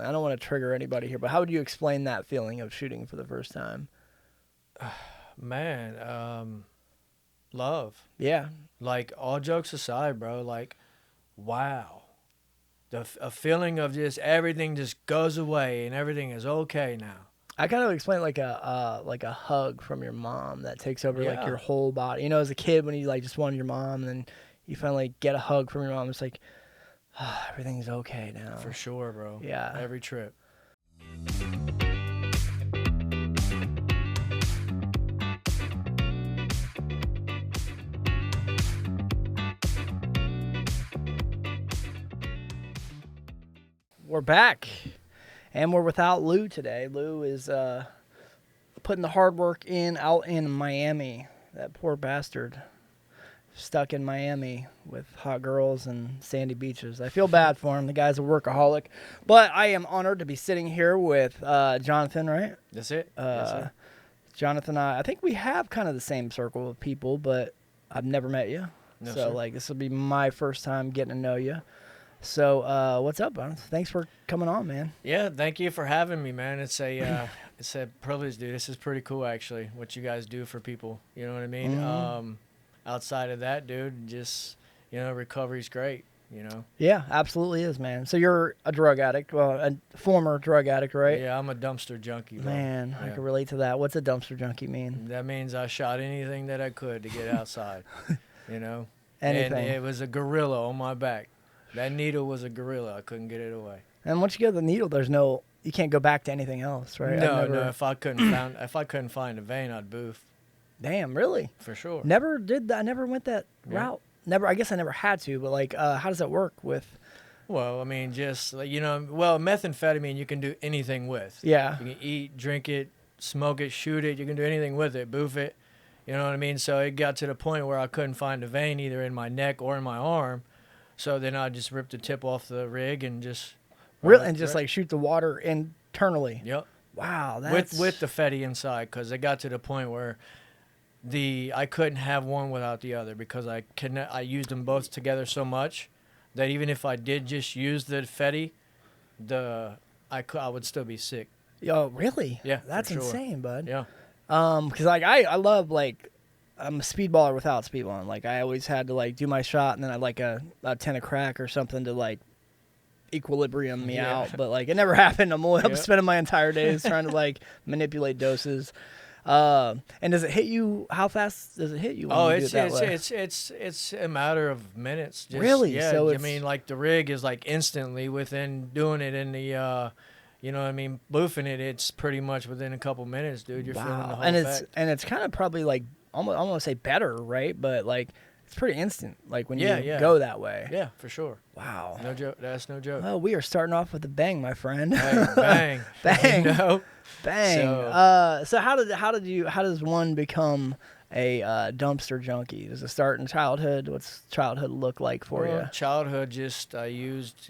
feeling? I don't want to trigger anybody here, but how would you explain that feeling of shooting for the first time? Man, love. Yeah. Like, all jokes aside, bro, like, wow. A feeling of just everything just goes away and everything is okay now. I kind of explain it like a hug from your mom that takes over like your Yeah, whole body. You know, as a kid when you like just wanted your mom and then you finally get a hug from your mom, it's like everything's okay now. for sure, bro. Yeah. Every trip. We're back, and we're without Lou today. Lou is putting the hard work in out in Miami. That poor bastard. Stuck in Miami with hot girls and sandy beaches. I feel bad for him. The guy's a workaholic. But I am honored to be sitting here with Jonathon, right? That's it. Yes, sir. Jonathon, I think we have kind of the same circle of people, but I've never met you. No, So, sir. like, this will be my first time getting to know you. So, what's up, Jonathon? Thanks for coming on, man. Yeah, thank you for having me, man. It's a it's a privilege, dude. This is pretty cool, actually, what you guys do for people. You know what I mean? Mhm. Outside of that, dude, just, recovery's great, Yeah, absolutely is, man. So you're a drug addict, well, a former drug addict, right? Yeah, I'm a dumpster junkie, bro. Man, I Yeah. can relate to that. What's a dumpster junkie mean? That means I shot anything that I could to get outside, And Anything. it was a gorilla on my back. That needle was a gorilla. I couldn't get it away. And once you get the needle, you can't go back to anything else, right? No, no. If I couldn't find a vein, I'd boof Damn, really? for sure. Never did that. I never went that Yeah. route. Never. I guess I never had to. But like, how does that work with? Well, I mean, just like, methamphetamine you can do anything with. Yeah. You can eat, drink it, smoke it, shoot it. You can do anything with it, boof it. You know what I mean? So it got to the point where I couldn't find a vein either in my neck or in my arm. So then I just ripped the tip off the rig and just Really, and just like shoot the water internally. Yep. Wow, that's With the Fetty inside, because it got to the point where I couldn't have one without the other, because I used them both together so much that even if I did just use the Fetty, I would still be sick. Yo, really? Yeah, that's for sure. insane, bud. Yeah. Because like I love like I'm a speedballer without speedballing. Like I always had to like do my shot and then I'd like a 10 of crack or something to like equilibrium me Yeah. out. But like it never happened. I'm Yeah. spending my entire days trying to like manipulate doses. And does it hit you? How fast does it hit you? When you do it that way? it's a matter of minutes. Just, Really? Yeah. So I it's- mean, like the rig is like instantly within doing it in the. Boofing it. It's pretty much within a couple minutes, dude. You're feeling the whole and effect. it's kind of probably like almost I want to say better, right? But like it's pretty instant. Like when Yeah, you yeah. go that way. Yeah, for sure. Wow. No joke. That's no joke. Well, we are starting off with a bang, my friend. Hey, bang, Bang. Bang. So how does one become a dumpster junkie? Does it start in childhood? What's childhood look like for you? Childhood, just I used,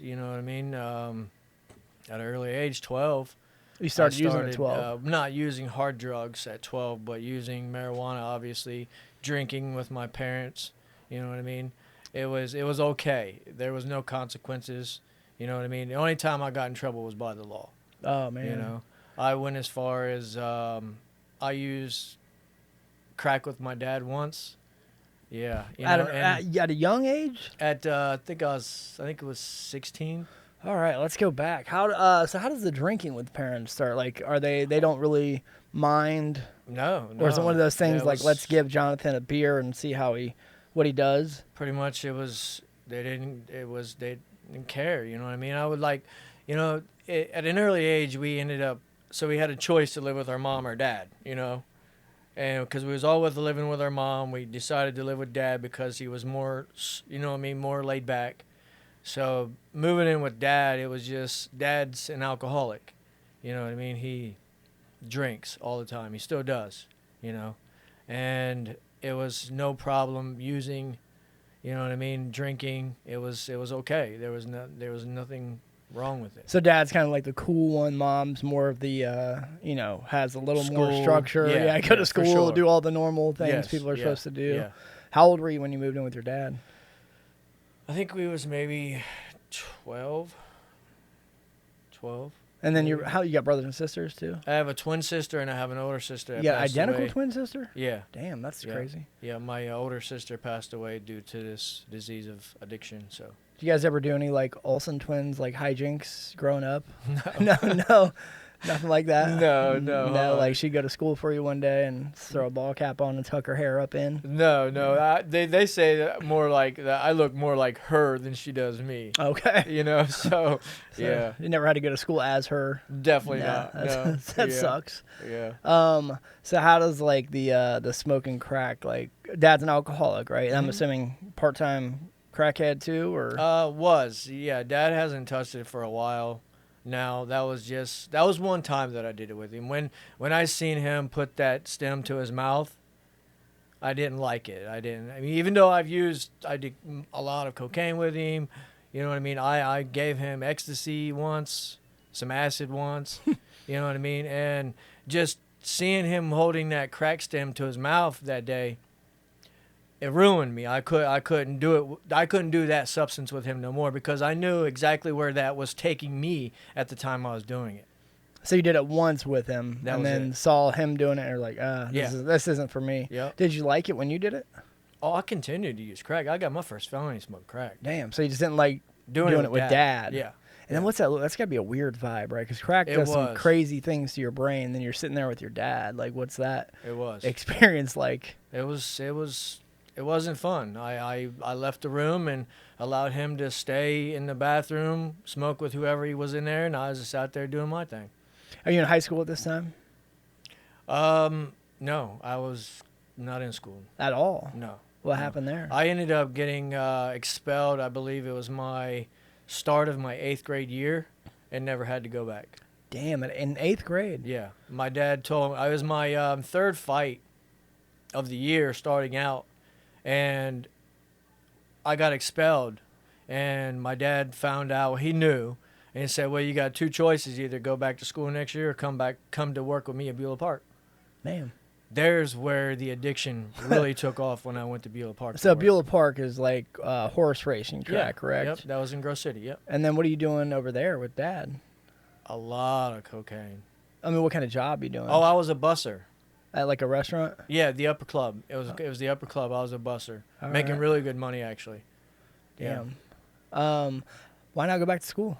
at an early age, 12. You started using it at 12. Not using hard drugs at 12, but using marijuana, obviously, drinking with my parents. You know what I mean? It was okay. There was no consequences. You know what I mean? The only time I got in trouble was by the law. Oh man. I went as far as I used crack with my dad once. Yeah. At a young age? I think it was 16. All right, let's go back. How does the drinking with parents start? Like, are they don't really mind, No. or is it one of those things It like was- let's give Jonathon a beer and see what he does? Pretty much, they didn't care. You know what I mean? I would like, at an early age, we had a choice to live with our mom or dad. And because we was always living with our mom, we decided to live with dad because he was more, more laid back. So moving in with dad, it was just dad's an alcoholic. You know what I mean? He drinks all the time. He still does, and it was no problem using, drinking. It was okay. There was nothing wrong with it. So dad's kind of like the cool one. Mom's more of the, has a little more School, structure. yeah, Go to for school, sure. do all the normal things Yes, people are yeah, supposed to do. yeah. How old were you when you moved in with your dad? I think we was maybe 12, 12. And then maybe. you got brothers and sisters too? I have a twin sister and I have an older sister. You That got passed identical away. twin sister? Yeah. Damn, that's Yeah. crazy. Yeah, my older sister passed away due to this disease of addiction. So Did you guys ever do any like Olsen twins like hijinks growing up? No, nothing like that. No, No. Like she'd go to school for you one day and throw a ball cap on and tuck her hair up in. no. They say that more like that. I look more like her than she does me. Okay. You know, so yeah, You never had to go to school as her. definitely Nah, not. that's- No, that yeah, sucks. Yeah. So how does like the smoking crack, like dad's an alcoholic, right? I'm Mhm. assuming part-time crackhead too, or Yeah. Dad hasn't touched it for a while. Now that was one time that I did it with him. When I seen him put that stem to his mouth, I didn't like it. I mean, even though I did a lot of cocaine with him. You know what I mean? I gave him ecstasy once, some acid once. You know what I mean? And just seeing him holding that crack stem to his mouth that day, it ruined me. I couldn't do it. I couldn't do that substance with him no more because I knew exactly where that was taking me at the time I was doing it. so you did it once with him, That and was then it. saw him doing it, and you're like, Yeah. this isn't for me. Yep. Did you like it when you did it? Oh, I continued to use crack. I got my first felony smoking crack. Damn. So you just didn't like Doing it with dad. Yeah. And then what's that? That's got to be a weird vibe, right? Because crack It does some was. crazy things to your brain. Then you're sitting there with your dad. Like, what's that It was. experience like? It wasn't fun. I left the room and allowed him to stay in the bathroom, smoke with whoever he was in there, and I was just out there doing my thing. Are you in high school at this time? No, I was not in school. At all? No. What No. happened there? I ended up getting expelled. I believe it was my start of my 8th grade year, and never had to go back. Damn it! In 8th grade. Yeah, my dad told me. It was my third fight of the year starting out, and I got expelled. And my dad found out. He knew, and he said, "Well, you got two choices: either go back to school next year, or come to work with me at Beulah Park." Man. There's where the addiction really took off when I went to Beulah Park. So to work. Beulah Park is like horse racing track, correct? Yep, that was in Grove City. Yep, And then what are you doing over there with dad? a lot of cocaine. I mean, what kind of job are you doing? Oh, I was a busser. At like a restaurant? Yeah, the upper club. It was the upper club. I was a busser, All making right. really good money actually. Damn. Why not go back to school?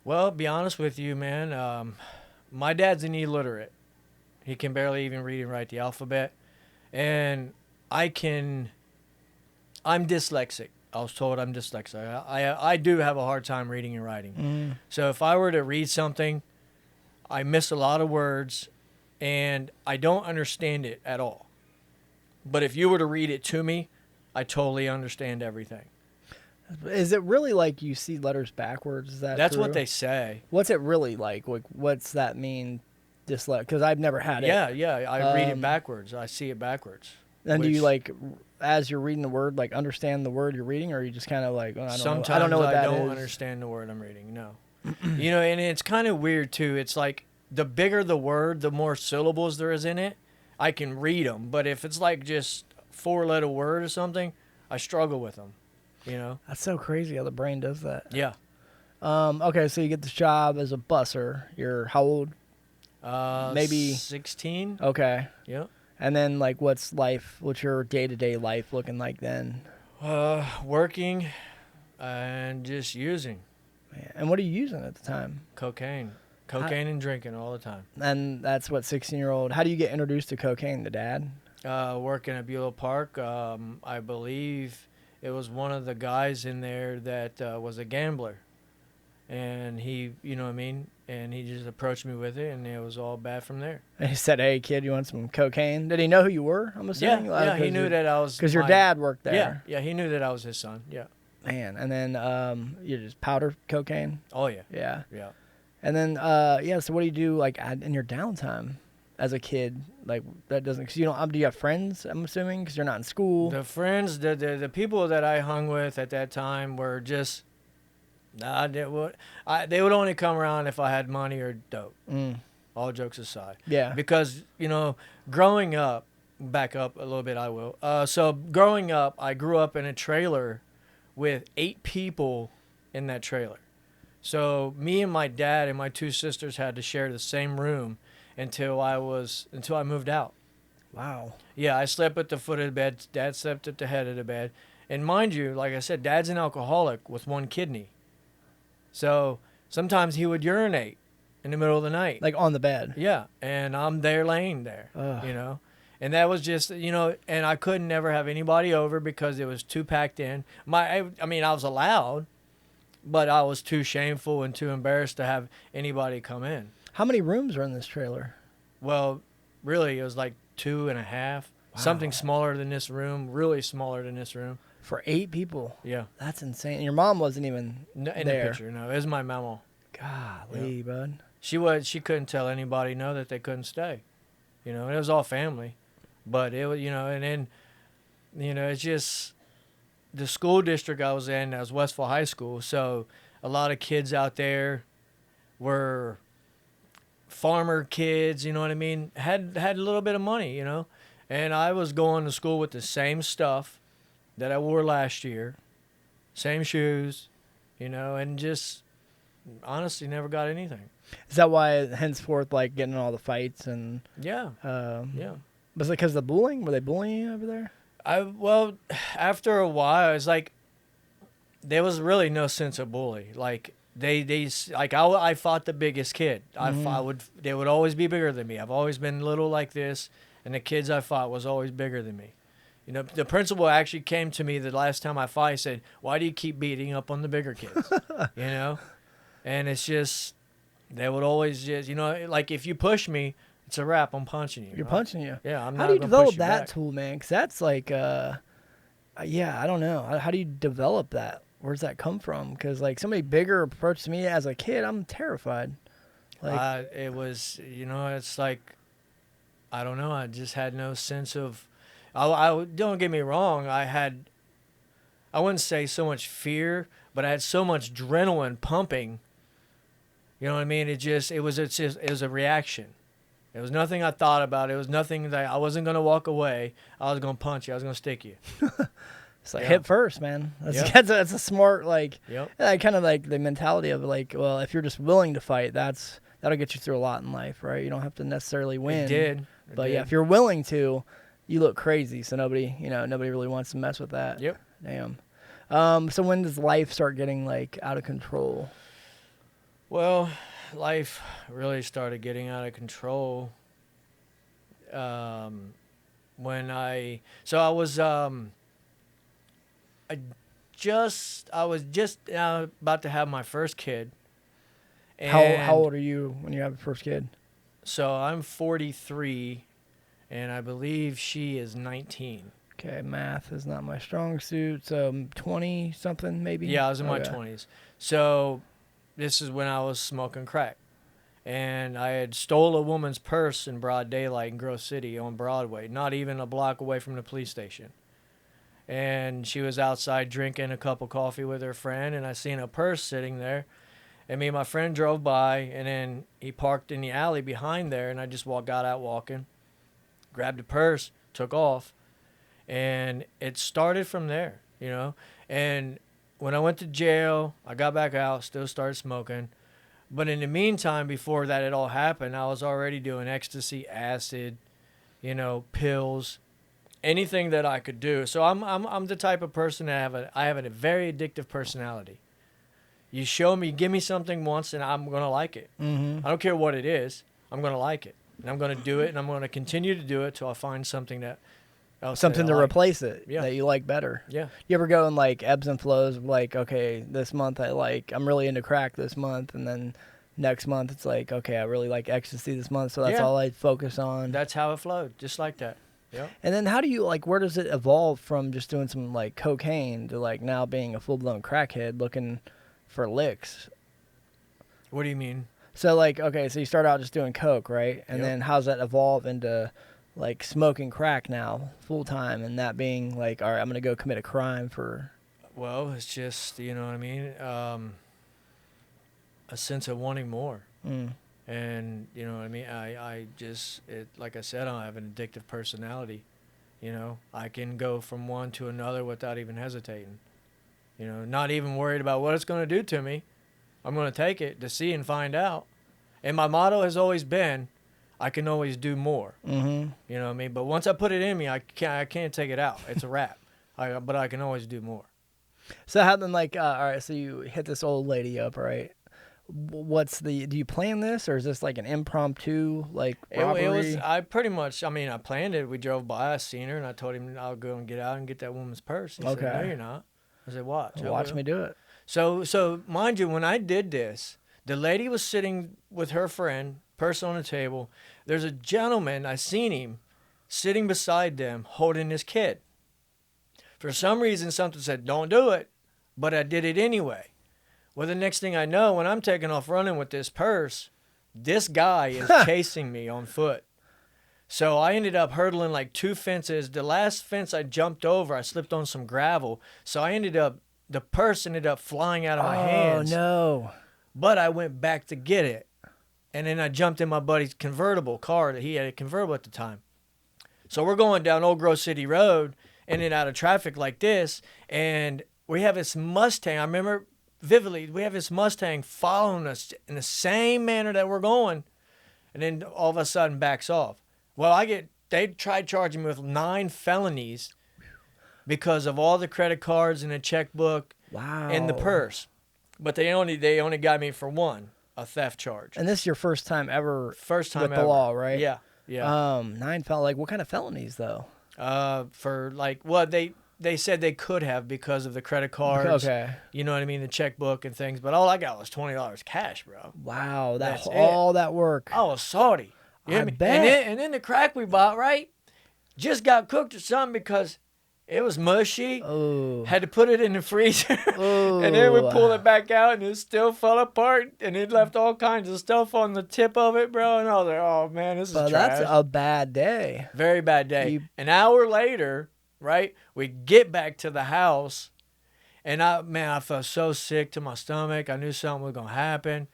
Well, be honest with you, man. My dad's an illiterate. He can barely even read and write the alphabet, and I'm dyslexic. I was told I'm dyslexic. I do have a hard time reading and writing. So if I were to read something, I miss a lot of words, and I don't understand it at all. But if you were to read it to me, I totally understand everything. Is it really like you see letters backwards? Is that That's true? what they say. What's it really like? Like, what's that mean? Dyslexic? Because I've never had it. Yeah. I read it Um, backwards. I see it backwards. And do you which- like, as you're reading the word, like understand the word you're reading, or are you just kind of like, oh, Sometimes I don't know what that is. understand the word I'm reading. No, you know, and it's kind of weird too. It's like the bigger the word, the more syllables there is in it. I can read them, but if it's like just 4-letter word or something, I struggle with them. You know? That's so crazy how the brain does that. Yeah. Okay, so you get this job as a busser. You're how old? Maybe 16. Okay. Yep. And then like, what's your day-to-day life looking like then? Working and just using Man, and what are you using at the time? cocaine and drinking all the time. And that's what 16-year-old. How do you get introduced to cocaine? The dad? Working at Beulah Park, I believe it was one of the guys in there that was a gambler, and he, you know what I mean, and he just approached me with it, and it was all bad from there. And he said, "Hey kid, you want some cocaine?" Did he know who you were? I'm assuming. Yeah, he knew that I was. Because your dad worked there. Yeah, he knew that I was his son. Yeah. Man, and then you just powder cocaine. Oh yeah. Yeah. Yeah. And then so what do you do like in your downtime as a kid? Like that doesn't, cause you don't. Do you have friends? I'm assuming because you're not in school. The friends, the people that I hung with at that time were just, they would only come around if I had money or dope. All jokes aside. Yeah. Because, you know, growing up, back up a little bit, I will. So growing up, I grew up in a trailer with 8 people in that trailer. So me and my dad and my two sisters had to share the same room until I moved out. Wow. Yeah, I slept at the foot of the bed. Dad slept at the head of the bed. And mind you, like I said, Dad's an alcoholic with one kidney. So sometimes he would urinate in the middle of the night. Like on the bed. Yeah, and I'm there laying there, Ugh. you know. And that was just, and I couldn't never have anybody over because it was too packed in. I mean, I was allowed, but I was too shameful and too embarrassed to have anybody come in. How many rooms are in this trailer? Well, really, it was like 2.5. Wow. Something smaller than this room, really smaller than this room. For 8 people? Yeah. That's insane. And your mom wasn't even In there. the picture, no. It was my mama. Golly, bud. She couldn't tell anybody no that they couldn't stay. It was all family. But it was, and then, it's just the school district I was in, that was Westville High School. So a lot of kids out there were farmer kids, you know what I mean? Had a little bit of money, And I was going to school with the same stuff that I wore last year, same shoes, and just honestly never got anything. Is that why henceforth, like, getting in all the fights and... Yeah. Yeah. Was it because of the bullying? Were they bullying you over there? Well, after a while, it's like there was really no sense of bully. Like I fought the biggest kid. They would always be bigger than me. I've always been little like this, and the kids I fought was always bigger than me. The principal actually came to me the last time I fought. He said, "Why do you keep beating up on the bigger kids?" And it's just they would always just like if you push me, it's a wrap. I'm punching you. You're punching you. Yeah, I'm How not do you gonna develop push you that back. tool, man? Because that's like, I don't know. How do you develop that? Where does that come from? Because like somebody bigger approached me as a kid, I'm terrified. Like, It was, it's like, I don't know. I just had no sense of. I don't get me wrong. I wouldn't say so much fear, but I had so much adrenaline pumping. You know what I mean? It was a reaction. It was nothing I thought about. It was nothing that I wasn't going to walk away. I was going to punch you. I was going to stick you. it's like hit first, man. That's a smart, like, Yep. kind of like the mentality of like, well, if you're just willing to fight, that'll get you through a lot in life, right? You don't have to necessarily win. It did. But yeah, if you're willing to, you look crazy. So nobody really wants to mess with that. Yep. Damn. So when does life start getting like out of control? Well, life really started getting out of control when I was just about to have my first kid. And How old are you when you have your first kid? So I'm 43, and I believe she is 19. Okay, math is not my strong suit. So 20 something maybe. Yeah, I was in my 20s. So this is when I was smoking crack. And I had stole a woman's purse in broad daylight in Grove City on Broadway, not even a block away from the police station. And she was outside drinking a cup of coffee with her friend, and I seen a purse sitting there. And me and my friend drove by, and then he parked in the alley behind there, and I just got out walking, grabbed the purse, took off. And it started from there, And when I went to jail, I got back out, still started smoking. But in the meantime, before that had all happened, I was already doing ecstasy, acid, pills, anything that I could do. So I'm the type of person that I have a very addictive personality. You give me something once, and I'm gonna like it. Mm-hmm. I don't care what it is. I'm gonna like it, and I'm gonna do it, and I'm gonna continue to do it till I find something that. Something to replace it Yeah. that you like better. Yeah. You ever go in like ebbs and flows? Like, okay, this month I'm really into crack this month, and then next month it's like, okay, I really like ecstasy this month, so that's all I focus on. That's how it flowed, just like that. Yeah. And then how do you where does it evolve from just doing some like cocaine to like now being a full blown crackhead looking for licks? What do you mean? So like, okay, so you start out just doing coke, right? And then how's that evolve into like smoking crack now full time, and that being like, all right, I'm gonna go commit a crime for. Well, it's just what I mean, a sense of wanting more, and what I mean. I just like I said, I have an addictive personality. I can go from one to another without even hesitating. Not even worried about what it's gonna do to me. I'm going to take it to see and find out. And my motto has always been, I can always do more. Mm-hmm. You know what I mean? But once I put it in me, I can't take it out. It's a wrap. But I can always do more. So how then, like, all right, so you hit this old lady up, right? Do you plan this, or is this like an impromptu, like, robbery? It was, I planned it. We drove by, I seen her, and I told him I'll go and get out and get that woman's purse. He said, no, you're not. I said, watch. Watch me do it. So mind you, when I did this, the lady was sitting with her friend, purse on the table. There's a gentleman, I seen him, sitting beside them, holding his kid. For some reason, something said, don't do it, but I did it anyway. Well, the next thing I know, when I'm taking off running with this purse, this guy is chasing me on foot. So I ended up hurdling like 2 fences. The last fence I jumped over, I slipped on some gravel. So the purse ended up flying out of my hands. Oh, no. But I went back to get it. And then I jumped in my buddy's convertible car. He had a convertible at the time. So we're going down Old Grove City Road, in and out of traffic like this. And we have this Mustang. I remember vividly, we have this Mustang following us in the same manner that we're going. And then all of a sudden backs off. Well, they tried charging me with 9 felonies because of all the credit cards and the checkbook and the purse. But they only got me for 1, a theft charge. And this is your first time ever with the law, right? Yeah. 9 like, what kind of felonies though? For like, well, they said they could have because of the credit cards. Okay. You know what I mean? The checkbook and things. But all I got was $20 cash, bro. Wow. All that work. I was salty. You I know bet. And then the crack we bought, right, just got cooked or something because it was mushy. Oh. Had to put it in the freezer. Oh. And then we pulled it back out and it still fell apart. And it left all kinds of stuff on the tip of it, bro. And I was like, oh, man, this is trash. That's a bad day. Very bad day. An hour later, right, we get back to the house. And I felt so sick to my stomach. I knew something was going to happen.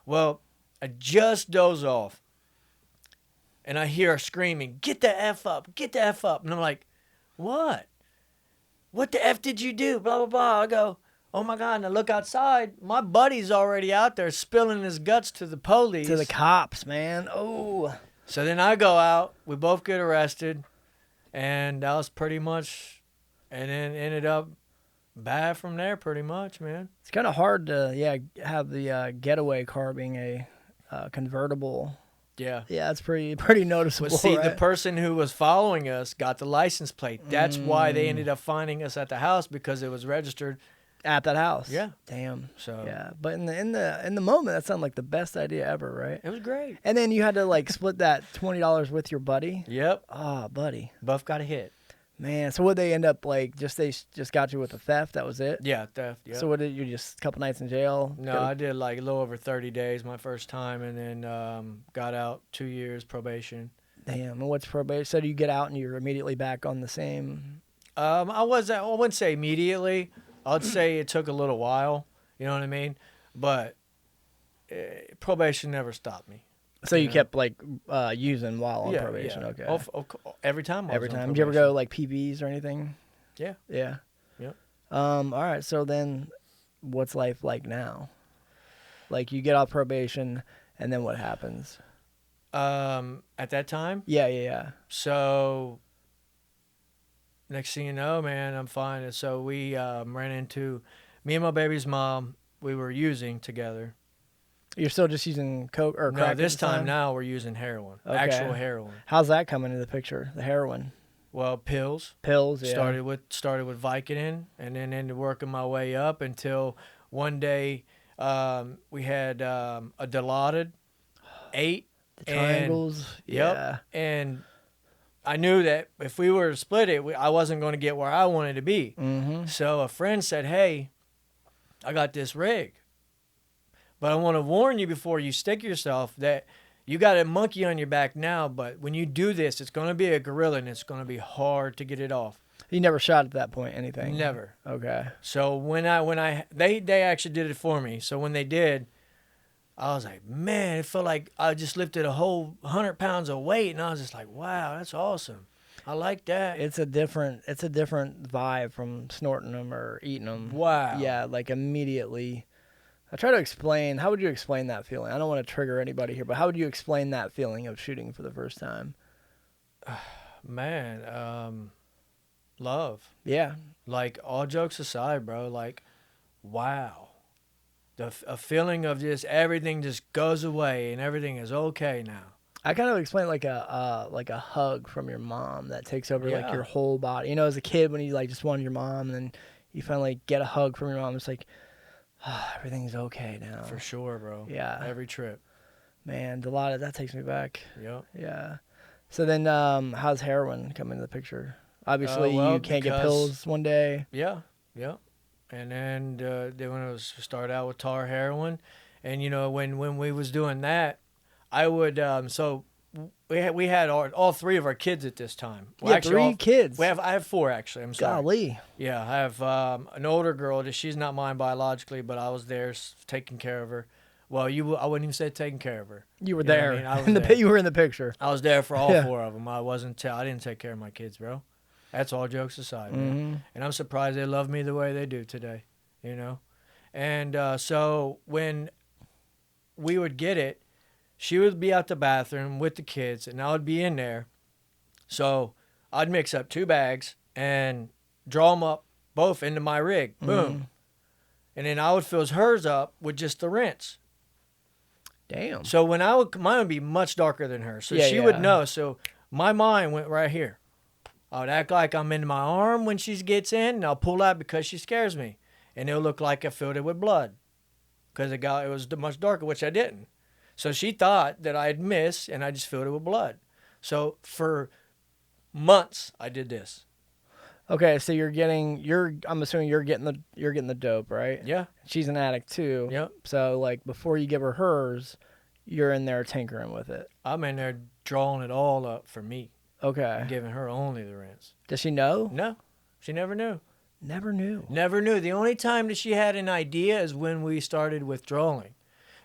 Well, I just doze off. And I hear her screaming, get the F up, get the F up. And I'm like, what? What the F did you do? Blah, blah, blah. I go, oh, my God. And I look outside. My buddy's already out there spilling his guts to the police. To the cops, man. Oh. So then I go out. We both get arrested. And that was pretty much, and then ended up bad from there pretty much, man. It's kind of hard to, have the getaway car being a convertible. Yeah. Yeah, it's pretty noticeable. Well, see, right? the person who was following us got the license plate. That's why they ended up finding us at the house, because it was registered at that house. Yeah. Damn. So yeah, but in the moment, that sounded like the best idea ever, right? it was great. And then you had to like split that $20 with your buddy. Yep. Ah, buddy. Both got a hit. Man, so what they end up like? They just got you with a theft. That was it. Yeah, theft. Yep. So what did you just a couple nights in jail? No, I did like a little over 30 days my first time, and then got out 2 years probation. Damn. And what's probation? So do you get out and you're immediately back on the same? I wouldn't say immediately. I'd say it took a little while. You know what I mean? But probation never stopped me. So you kept like using while on probation. Yeah. Okay. Every time. Every time. Did you ever go like PBs or anything? Yeah. Yeah. Yep. All right. So then, what's life like now? Like you get off probation, and then what happens? At that time. Yeah. So next thing you know, man, I'm fine. And so we ran into me and my baby's mom. We were using together. You're still just using coke or crack? No, this time now we're using heroin. Okay. Actual heroin. How's that coming into the picture? The heroin. Well, pills. Pills. Yeah. Started with Vicodin, and then ended working my way up until one day we had a Dilaudid 8. The triangles. Yep. Yeah. And I knew that if we were to split it, I wasn't going to get where I wanted to be. Mm-hmm. So a friend said, hey, I got this rig. But I want to warn you before you stick yourself that you got a monkey on your back now, but when you do this, it's going to be a gorilla, and it's going to be hard to get it off. You never shot at that point anything? Never. Okay. So they actually did it for me. So when they did, I was like, man, it felt like I just lifted a whole 100 pounds of weight, and I was just like, wow, that's awesome. I like that. It's a different vibe from snorting them or eating them. Wow. Yeah, like immediately. I try to explain. How would you explain that feeling? I don't want to trigger anybody here, but how would you explain that feeling of shooting for the first time? Man, love. Yeah. Like, all jokes aside, bro, like, wow. A feeling of just everything just goes away and everything is okay now. I kind of explain like a hug from your mom that takes over like Yeah. your whole body. You know, as a kid when you like just wanted your mom, and then you finally get a hug from your mom, it's like, oh, everything's okay now. For sure, bro. Yeah. Every trip. Man, a lot of that takes me back. Yep. Yeah. So then, how's heroin come into the picture? Obviously, well, you can't get because- pills one day. Yeah. Yep. And then when it was start out with tar heroin, and you know when we was doing that, I would so we had all three of our kids at this time. Well, Yeah, actually, three kids. I have four actually. I'm sorry. Golly. Yeah, I have an older girl. She's not mine biologically, but I was there taking care of her. Well, I wouldn't even say taking care of her. You were You know what I there. mean? I was In the there. You were in the picture. I was there for all Yeah. four of them. I didn't take care of my kids, bro. That's all jokes aside, man. Mm-hmm. And I'm surprised they love me the way they do today, you know? And so when we would get it, she would be out the bathroom with the kids, and I would be in there. So I'd mix up 2 bags and draw them up both into my rig. Boom. Mhm. And then I would fill hers up with just the rinse. Damn. So mine would be much darker than hers. So Yeah, she would yeah. know. So my mind went right here. I would act like I'm in my arm when she gets in, and I'll pull out because she scares me. And it'll look like I filled it with blood because it was much darker, which I didn't. So she thought that I'd miss, and I just filled it with blood. So for months, I did this. Okay, so I'm assuming you're getting the dope, right? Yeah. She's an addict too. Yep. So like before you give her hers, you're in there tinkering with it. I'm in there drawing it all up for me, Okay. and giving her only the rinse. Does she know? No, she never knew. Never knew. Never knew. The only time that she had an idea is when we started withdrawing,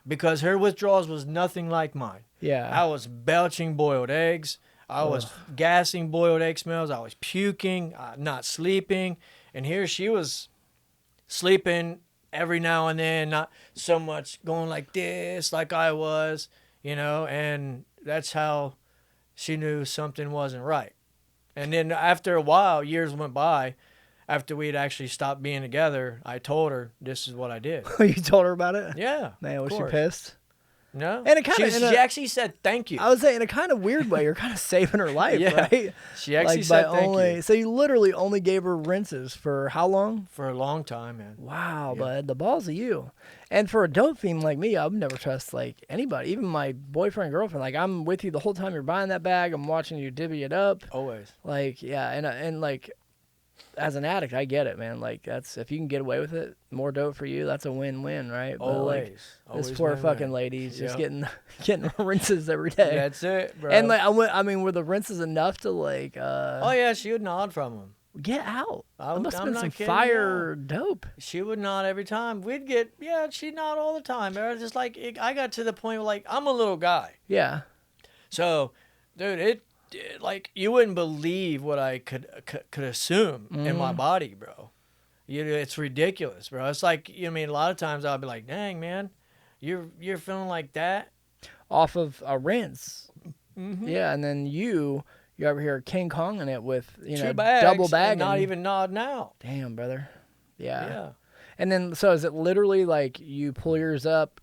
because her withdrawals was nothing like mine. Yeah. I was belching boiled eggs. I was gassing boiled egg smells. I was puking, not sleeping. And here she was sleeping every now and then, not so much going like this like I was, you know, and that's how she knew something wasn't right. And then after a while, years went by, after we'd actually stopped being together, I told her this is what I did. You told her about it? Yeah. Man, was of she course. pissed? No. And it kinda- she actually said thank you. I was saying in a kind of weird way, you're kind of saving her life, Yeah. right? She actually Like said by thank only you. so you literally only gave her rinses for how long? For a long time, man. Wow, Yeah. bud, the balls of you. And for a dope fiend like me, I would never trust like anybody, even my boyfriend, girlfriend. Like I'm with you the whole time you're buying that bag. I'm watching you divvy it up. Always. Like yeah, and like as an addict, I get it, man. Like that's if you can get away with it, more dope for you. That's a win-win, right? But Always. like Always this poor win-win. fucking lady's just Yep. getting rinses every day. That's it, bro. And like I mean, were the rinses enough to like oh yeah, she would nod from them. get out? I- It must have I'm been not some kidding, fire dope. She would nod every time. She'd nod all the time. It was just like I got to the point where like I'm a little guy. Yeah. So, dude, it like you wouldn't believe what I could assume in my body, bro. It's ridiculous, bro. It's like I mean, a lot of times I'll be like, "Dang, man, you're feeling like that." Off of a rinse. Mm-hmm. Yeah, and then you're over here King Konging it with 2 bags, double and bagging. not even nodding out. Damn, brother. Yeah. Yeah. And then so is it literally like you pull yours up,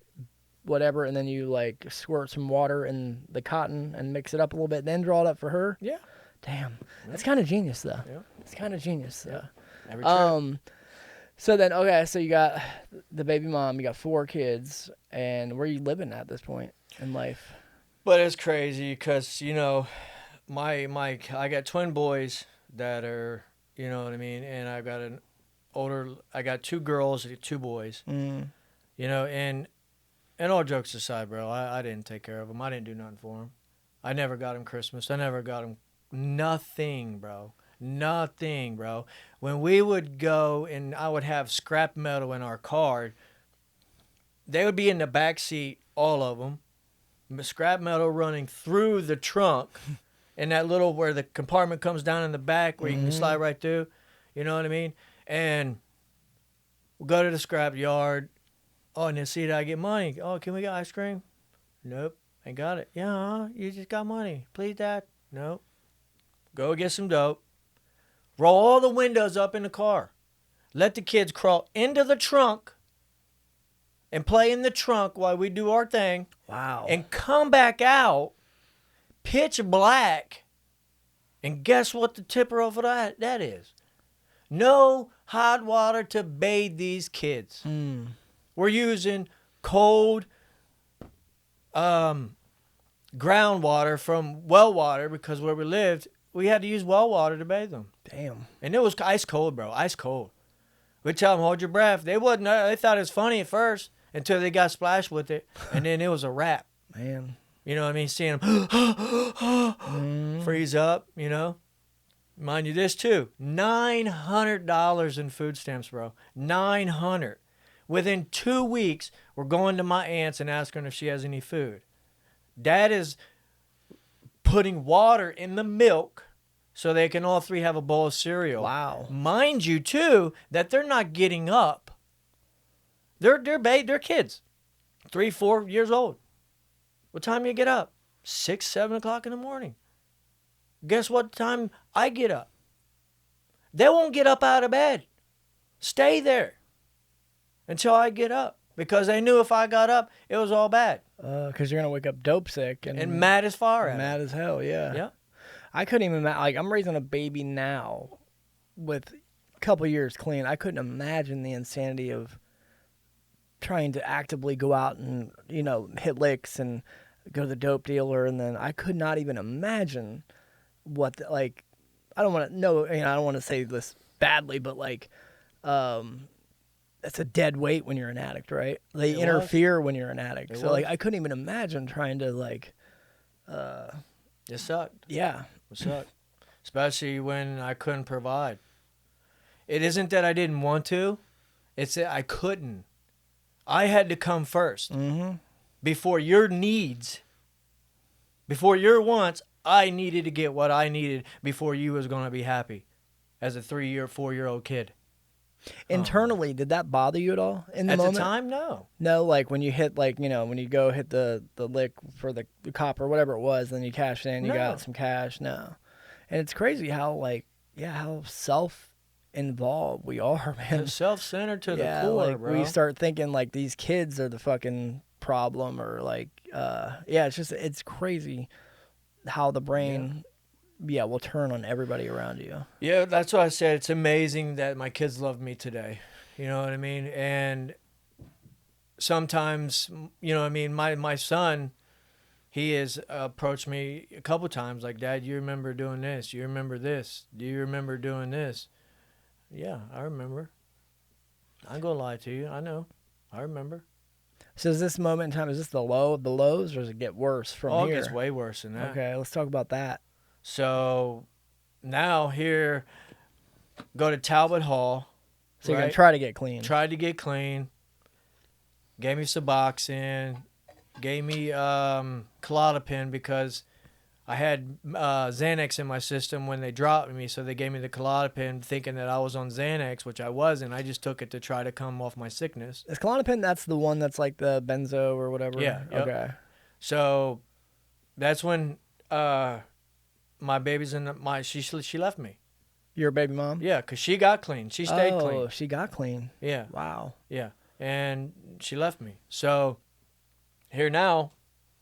whatever, and then you like squirt some water in the cotton and mix it up a little bit, then draw it up for her? Yeah. Damn. That's kind of genius though. Yeah. It's kind of genius though. Every trip. So then okay, so you got the baby mom, you got 4 kids, and where are you living at this point in life? But it's crazy because, you know, I got twin boys that are, you know what I mean? And I got 2 girls, 2 boys, Mm. you know, and all jokes aside, bro, I didn't take care of them. I didn't do nothing for them. I never got them Christmas. I never got them nothing, bro. Nothing, bro. When we would go and I would have scrap metal in our car, they would be in the back seat, all of them. Scrap metal running through the trunk and that little where the compartment comes down in the back where you can slide right through. You know what I mean? And we'll go to the scrap yard. Oh, and then see, did I get money? Oh, can we get ice cream? Nope, ain't got it. Yeah, you just got money. Please, Dad. Nope. Go get some dope. Roll all the windows up in the car. Let the kids crawl into the trunk and play in the trunk while we do our thing. Wow. And come back out, pitch black, and guess what the tipper of that is? No hot water to bathe these kids. We're using cold groundwater from well water because where we lived, we had to use well water to bathe them. Damn. And it was ice cold, bro. Ice cold. We tell them, hold your breath. They thought it was funny at first until they got splashed with it. And then it was a wrap. Man. You know what I mean? Seeing them freeze up, you know? Mind you, this too. $900 in food stamps, bro. $900. Within 2 weeks, we're going to my aunt's and asking her if she has any food. Dad is putting water in the milk so they can all three have a bowl of cereal. Wow. Mind you, too, that they're not getting up. They're kids, 3, 4 years old. What time do you get up? 6, 7 o'clock in the morning. Guess what time I get up? They won't get up out of bed. Stay there until I get up because they knew if I got up, it was all bad. Because you're going to wake up dope sick. And mad as far at mad as hell, yeah. Yeah. I couldn't even imagine. Like, I'm raising a baby now with a couple years clean. I couldn't imagine the insanity of trying to actively go out and, you know, hit licks and go to the dope dealer. And then I could not even imagine what, like, I don't want to know, you know, I don't want to say this badly, but like, it's a dead weight when you're an addict, right? They interfere when you're an addict. So like, I couldn't even imagine trying to like, it sucked. yeah. It sucked. Especially when I couldn't provide. It isn't that I didn't want to. It's that I couldn't. I had to come first. Before your needs, before your wants, I needed to get what I needed before you was going to be happy as a 3-year, 4-year-old kid. Internally, did that bother you at all in the moment? At the time, no. No, like when you hit, like, you know, when you go hit the lick for the cop or whatever it was, then you cash in, you got some cash. No. And it's crazy how, like, yeah, how self-involved we are, man. It's self-centered to the core, like, bro. we start thinking, like, these kids are the fucking problem or, like, yeah, it's just, it's crazy how the brain... Yeah, will turn on everybody around you. Yeah, that's why I said it's amazing that my kids love me today. You know what I mean? And sometimes, you know what I mean, my son, he has approached me a couple times like, Dad, you remember doing this? You remember this? Do you remember doing this? Yeah, I remember. I ain't gonna lie to you. I know. I remember. So is this moment in time, is this the low of the lows or does it get worse from here? Oh, it gets way worse than that. Okay, let's talk about that. So now here, go to Talbot Hall. So you're going to try to get clean. Tried to get clean. Gave me Suboxone. Gave me Klonopin because I had Xanax in my system when they dropped me. So they gave me the Klonopin thinking that I was on Xanax, which I wasn't. I just took it to try to come off my sickness. Is Klonopin, that's the one that's like the benzo or whatever? Yeah. Yep. Okay. So that's when... my baby's she left me. Your baby mom? Yeah, because she got clean. She stayed clean. Oh, she got clean. Yeah. Wow. Yeah. And she left me. So here now,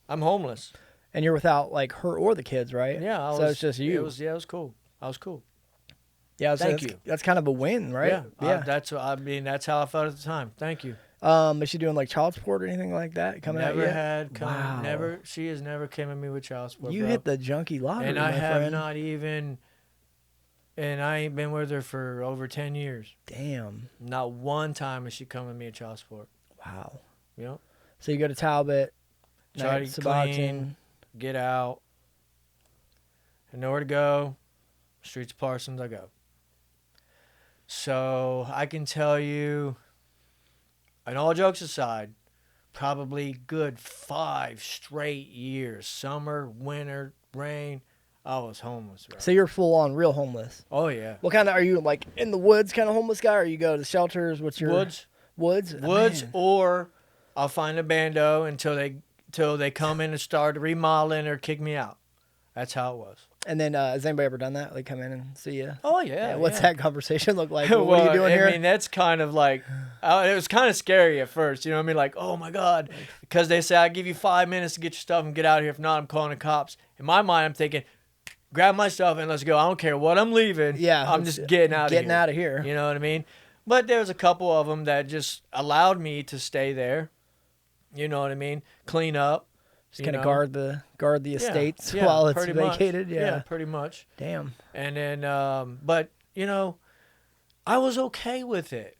I'm homeless. And you're without like her or the kids, right? Yeah. So it's just you. It was cool. I was cool. Yeah. Thank you. That's kind of a win, right? Yeah. That's how I felt at the time. Thank you. Is she doing like child support or anything like that coming out yet? Never. She has never came at me with child support. You bro. hit the junkie lottery, and I my have friend. not even. And I ain't been with her for over 10 years. Damn. Not one time has she come with me with child support. Wow. Yep. So you go to Talbot, try to clean, get out. And nowhere to go. Streets of Parsons, I go. So I can tell you. And all jokes aside, probably good 5 straight years. Summer, winter, rain. I was homeless, bro. So you're full on real homeless. Oh, yeah. What kind of, are you like in the woods kind of homeless guy or you go to shelters? What's your... Woods. Woods? Woods Man. or I'll find a bando until they come in and start remodeling or kick me out. That's how it was. And then has anybody ever done that? Like come in and see you? Oh yeah. What's yeah. that conversation look like? Well, What are you doing here? I mean, that's kind of like, it was kind of scary at first. You know what I mean? Like, oh my God, because they say I give you 5 minutes to get your stuff and get out of here. If not, I'm calling the cops. In my mind, I'm thinking, grab my stuff and let's go. I don't care what I'm leaving. Yeah, I'm just getting out of here. Getting out of here. You know what I mean? But there was a couple of them that just allowed me to stay there. You know what I mean? Clean up. Just kind of guard the estates yeah, while it's pretty vacated. much. Yeah, pretty much. Damn. And then, but you know, I was okay with it.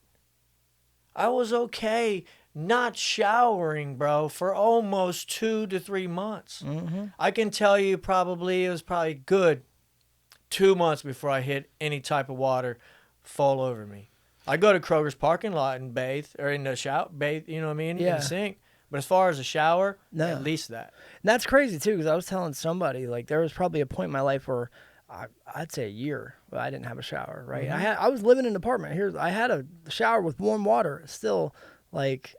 I was okay not showering, bro, for almost 2 to 3 months. Mm-hmm. I can tell you it was probably good 2 months before I hit any type of water fall over me. I go to Kroger's parking lot and bathe, or in the shower, you know what I mean? Yeah. In the sink. But as far as a shower, No. at least that. And that's crazy too, because I was telling somebody like there was probably a point in my life where I'd say a year where I didn't have a shower. Right, Mm-hmm. I was living in an apartment here. I had a shower with warm water. Still, like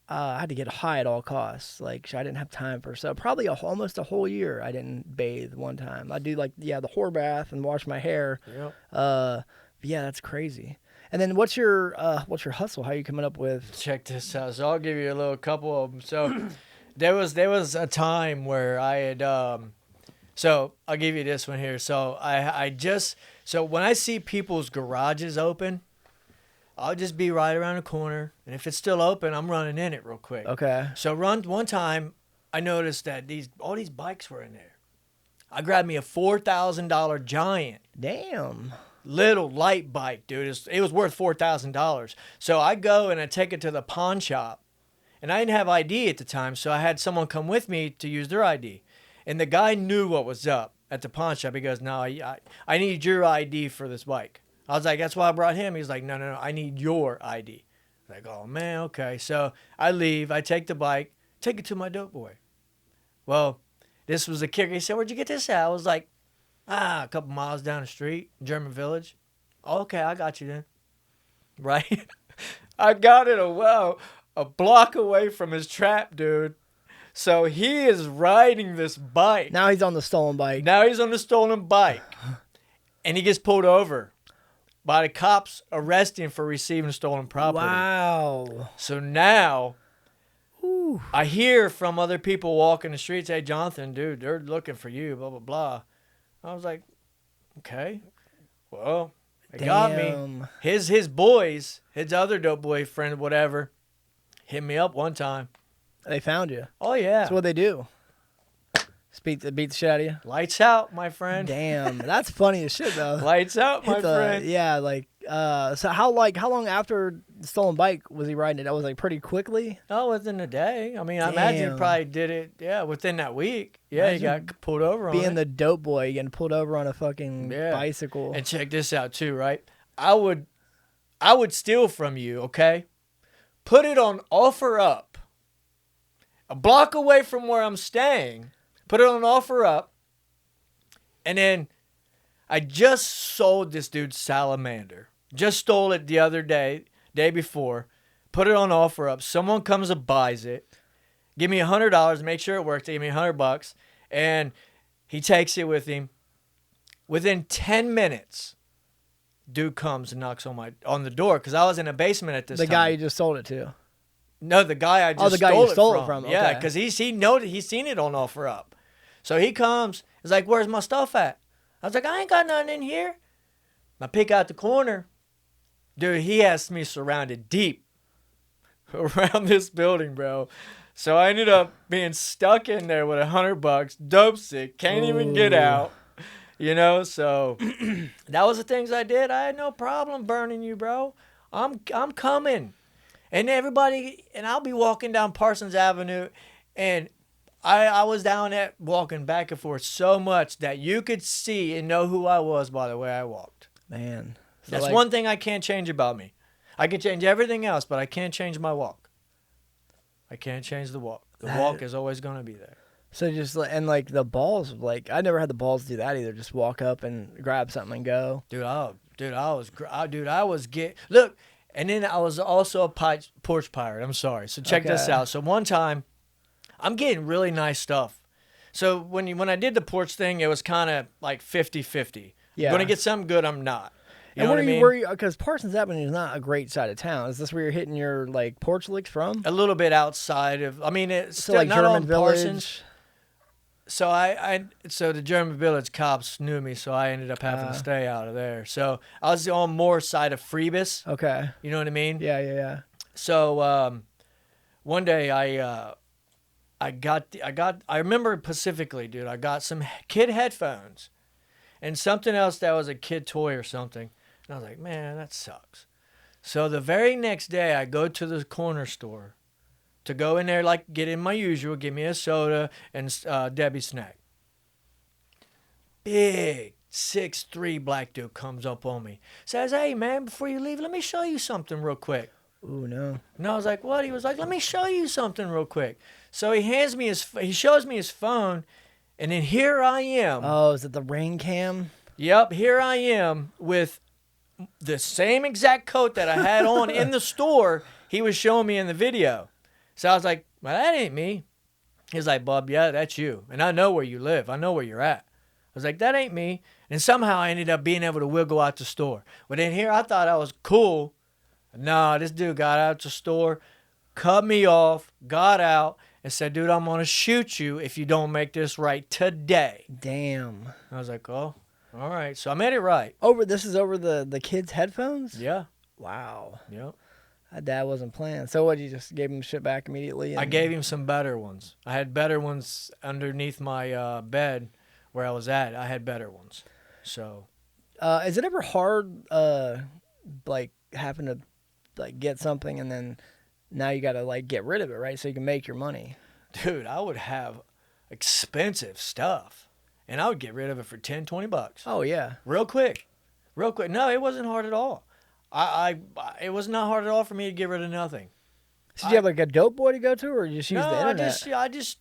I had to get high at all costs. Like I didn't have time for probably almost a whole year I didn't bathe one time. I do the whore bath and wash my hair. Yep. Yeah, that's crazy. And then what's your hustle? How are you coming up with? Check this out. So I'll give you a couple of them. So there was a time where I had so I'll give you this one here. So so when I see people's garages open, I'll just be right around the corner, and if it's still open, I'm running in it real quick. Okay. So one time I noticed that all these bikes were in there. I grabbed me a $4,000 Giant. Damn. Little light bike, dude. It was worth $4,000. So I go and I take it to the pawn shop, and I didn't have ID at the time, so I had someone come with me to use their ID. And the guy knew what was up at the pawn shop. He goes, "No, I need your ID for this bike." I was like, "That's why I brought him." He's like, "No, I need your ID." I'm like, "Oh man, okay." So I leave. I take the bike, take it to my dope boy. Well, this was the kicker. He said, "Where'd you get this at?" I was like, a couple miles down the street, German Village. Okay, I got you then. Right? I got it a block away from his trap, dude. So he is riding this bike. Now he's on the stolen bike. Now he's on the stolen bike. And he gets pulled over by the cops, arresting him for receiving stolen property. Wow. So now I hear from other people walking the streets, "Hey, Jonathon, dude, they're looking for you, blah, blah, blah." I was like, okay, well, they got me. His boys, his other dope boy friend, whatever, hit me up one time. They found you. Oh, yeah. That's what they do. Beat the shit out of you. Lights out, my friend. Damn, that's funny as shit though. Lights out, my friend. Yeah, so how long after the stolen bike was he riding it? That was like pretty quickly. Oh, within a day. I mean, I imagine he probably did it. Within that week. Yeah, he got pulled over on it. Being the dope boy, getting pulled over on a fucking bicycle. And check this out too, right? I would steal from you, okay? Put it on offer up. A block away from where I'm staying. Put it on offer up. And then I just sold this dude Salamander. Just stole it the other day before. Put it on offer up. Someone comes and buys it. Give me $100. Make sure it works. They give me $100. And he takes it with him. Within 10 minutes, dude comes and knocks on the door. Because I was in a basement at this time. The guy you just sold it to. No, the guy I just stole it from. Yeah, because he's seen it on offer up. So he comes. He's like, "Where's my stuff at?" I was like, "I ain't got nothing in here." I pick out the corner. Dude, he has me surrounded deep around this building, bro. So I ended up being stuck in there with $100, dope sick, can't even get out. You know, so that was the things I did. I had no problem burning you, bro. I'm coming. And I'll be walking down Parsons Avenue, and I was down there walking back and forth so much that you could see and know who I was by the way I walked. Man. So that's one thing I can't change about me. I can change everything else, but I can't change my walk. I can't change the walk. The walk is always going to be there. So just, and like the balls, like I never had the balls to do that either. Just walk up and grab something and go. Look, And then I was also a porch pirate. I'm sorry. So check this Okay. out. So one time, I'm getting really nice stuff. So when I did the porch thing, it was kind of like 50-50. Yeah. I'm going to get something good, I'm not. You And know what I mean? because Parsons Avenue is not a great side of town. Is this where you're hitting your like porch licks from? A little bit outside of, I mean, it's So still like not German on Village. Parsons. So so the German Village cops knew me, so I ended up having to stay out of there. So I was on more side of Phoebus. Okay. You know what I mean? Yeah. So one day I remember specifically, dude. I got some kid headphones and something else that was a kid toy or something. And I was like, man, that sucks. So the very next day, I go to the corner store to go in there, like get in my usual, give me a soda and Debbie's snack. Big 6'3" black dude comes up on me, says, "Hey man, before you leave, let me show you something real quick." Ooh, no. And I was like, "What?" He was like, "Let me show you something real quick." So he shows me his phone, and then here I am. Oh, is it the rain cam? Yep, here I am with the same exact coat that I had on in the store he was showing me in the video. So I was like, well, that ain't me. He's like, Bub, yeah, that's you. And I know where you live. I know where you're at. I was like, that ain't me. And somehow I ended up being able to wiggle out the store. But then here I thought I was cool. Nah, this dude got out the store, cut me off, got out, and said, dude, I'm going to shoot you if you don't make this right today. Damn. I was like, oh, all right. So I made it right. This is over the kids' headphones? Yeah. Wow. Yep. That dad wasn't playing. So what, you just gave him shit back immediately? I gave him some better ones. I had better ones underneath my bed where I was at. I had better ones. So. Is it ever hard, like, having to, like, get something and then now you got to, like, get rid of it, right? So you can make your money. Dude, I would have expensive stuff. And I would get rid of it for $10-20. Oh, yeah. Real quick. No, it wasn't hard at all. It was not hard at all for me to get rid of nothing. So did you have like a dope boy to go to, or you just use the internet? I just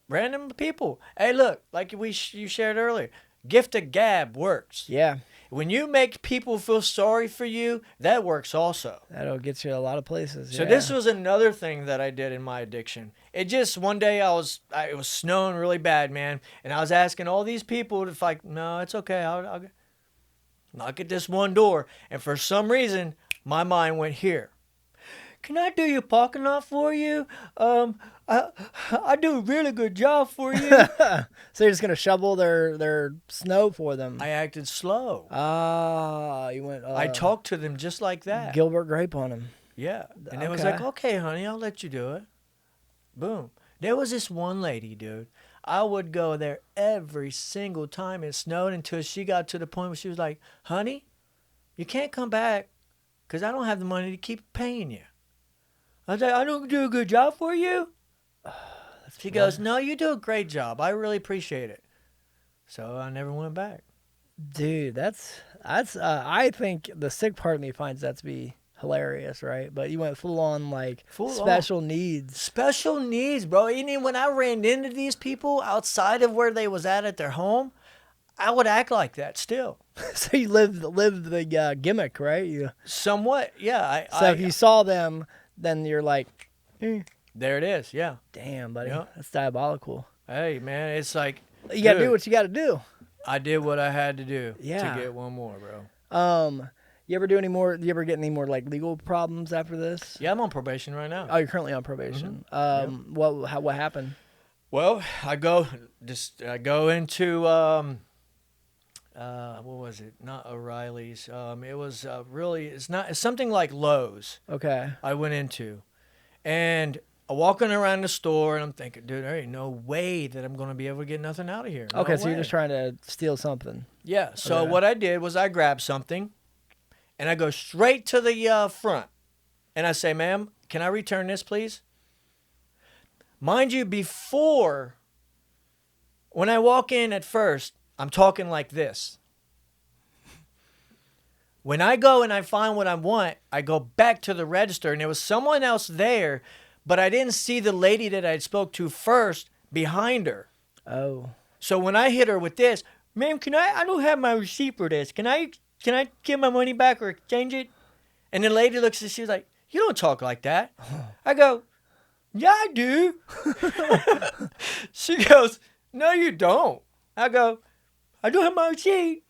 random people. Hey, look, like you shared earlier, gift of gab works. Yeah. When you make people feel sorry for you, that works also. That'll get you a lot of places. So this was another thing that I did in my addiction. It just one day it was snowing really bad, man, and I was asking all these people if no, it's okay, I'll knock at this one door, and for some reason, my mind went here. Can I do your parking lot for you? I do a really good job for you. So you're just gonna shovel their snow for them? I acted slow. You went. I talked to them just like that. Gilbert Grape on him. Yeah, and it was like, okay, honey, I'll let you do it. Boom. There was this one lady, dude. I would go there every single time it snowed until she got to the point where she was like, honey, you can't come back because I don't have the money to keep paying you. I was like, I don't do a good job for you? She goes, no, you do a great job. I really appreciate it. So I never went back. Dude, that's I think the sick part of me finds that to be hilarious, right? But you went full on like special needs. Special needs, bro. And when I ran into these people outside of where they was at their home, I would act like that still. So you lived the gimmick, right? Somewhat, yeah. If you saw them, then you're like, there it is, yeah. Damn, buddy, Yep. That's diabolical. Hey, man, it's like you gotta do what you gotta do. I did what I had to do to get one more, bro. You ever do any more? Do you ever get any more like legal problems after this? Yeah, I'm on probation right now. Oh, you're currently on probation. Mm-hmm. What happened? Well, I go into what was it? Not O'Reilly's. It was it's something like Lowe's. Okay. I went into, and I'm walking around the store, and I'm thinking, dude, there ain't no way that I'm gonna be able to get nothing out of here. No okay, so way. you're just trying to steal something. Yeah. So what I did was I grabbed something, and I go straight to the front, and I say, ma'am, can I return this, please? Mind you, when I walk in at first, I'm talking like this. When I go and I find what I want, I go back to the register, and there was someone else there, but I didn't see the lady that I spoke to first behind her. Oh. So when I hit her with this, ma'am, I don't have my receipt for this. Can I get my money back or exchange it? And the lady looks at, she was like, you don't talk like that. I go, yeah, I do. She goes, no, you don't. I go, I do have my own sheet.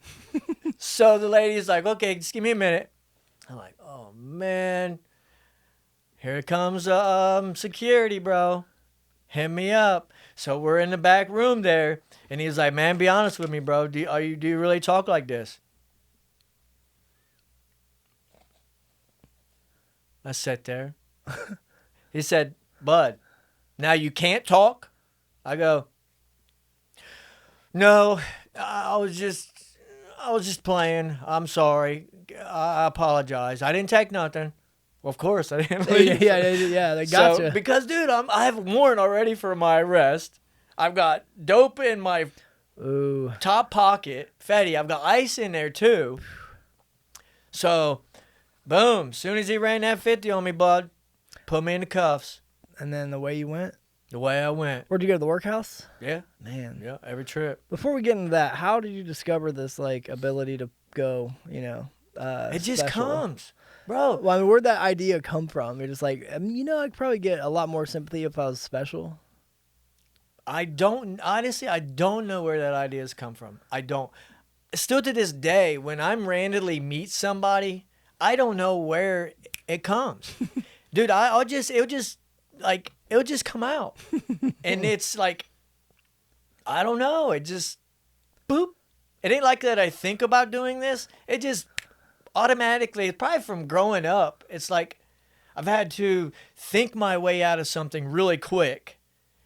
So the lady's like, okay, just give me a minute. I'm like, oh, man. Here comes security, bro. Hit me up. So we're in the back room there. And he's like, man, be honest with me, bro. Do you really talk like this? I sat there. He said, bud, now you can't talk? I go, no, I was just playing. I'm sorry. I apologize. I didn't take nothing. Well, of course, I didn't leave. Yeah, they got you. Because, dude, I have a warrant already for my arrest. I've got dope in my top pocket. Fetty, I've got ice in there, too. So, boom. Soon as he ran that 50 on me, bud, put me in the cuffs. And then the way you went? The way I went. Where'd you go to the workhouse? Yeah. Man. Yeah, every trip. Before we get into that, how did you discover this like ability to go, It just special? comes. Bro. Well, I mean, where'd that idea come from? You're just like, I could probably get a lot more sympathy if I was special. Honestly, I don't know where that idea's come from. I don't. Still to this day, when I'm randomly meet somebody, I don't know where it comes. Dude, it'll just come out. And it's like, I don't know. It just, boop. It ain't like that I think about doing this. It just automatically, it's probably from growing up. It's like I've had to think my way out of something really quick.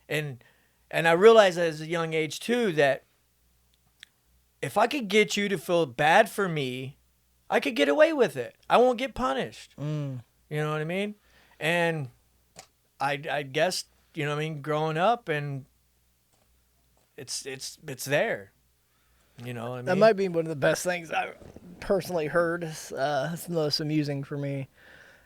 And I realized as a young age too that if I could get you to feel bad for me, I could get away with it. I won't get punished. You know what I mean? And I guess, growing up, and it's there. You know what I mean? That might be one of the best things I've personally heard. It's the most amusing for me.